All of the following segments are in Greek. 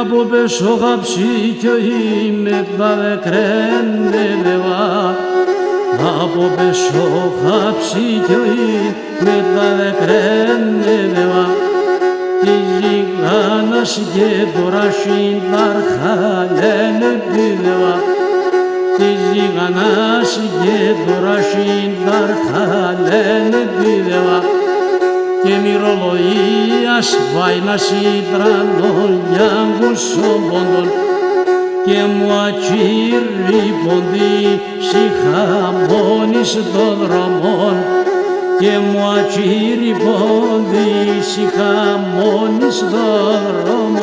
από πεσοχαψί κι όχι με τα δεκρένεδεβα. Από πεσοχαψί κι όχι με τα δεκρένεδεβα. Τη ζυγάνας και τώρα συντάρχα λένε πίδεβα. Τη ζυγάνας και τώρα συντάρχα λένε πίδεβα. Και μυρολογίας βάινας ήτρανον γιάγκουσον πόντον και μου ατσίρι ποντί σιχαμόνις των δρομών και μου ατσίρι ποντί σιχαμόνις των δρομών.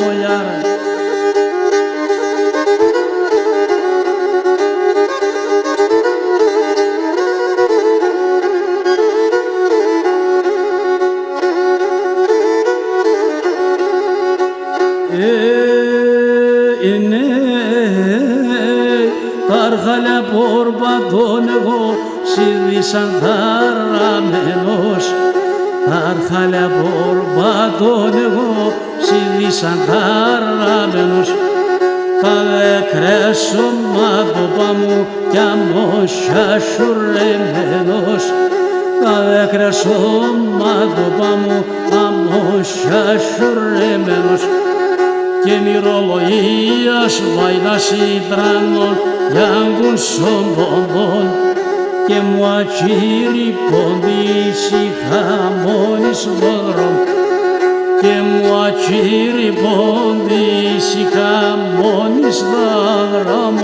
Τάρχαλε πορπατών εγώ σίδησαν θαραμένος. Τάρχαλε πορπατών εγώ σίδησαν θαραμένος. Τα δεκρέσωμα το πάμου κι αμόσια σουρεμένος. Τα δεκρέσωμα το πάμου αμόσια σουρεμένος. Και μυρολογίας βάινας ήτρανον γιάγκουσον πόντον και μου ατσίρι πόντι σιχαμόνις δόδρομ και μου ατσίρι πόντι σιχαμόνις δόδρομ.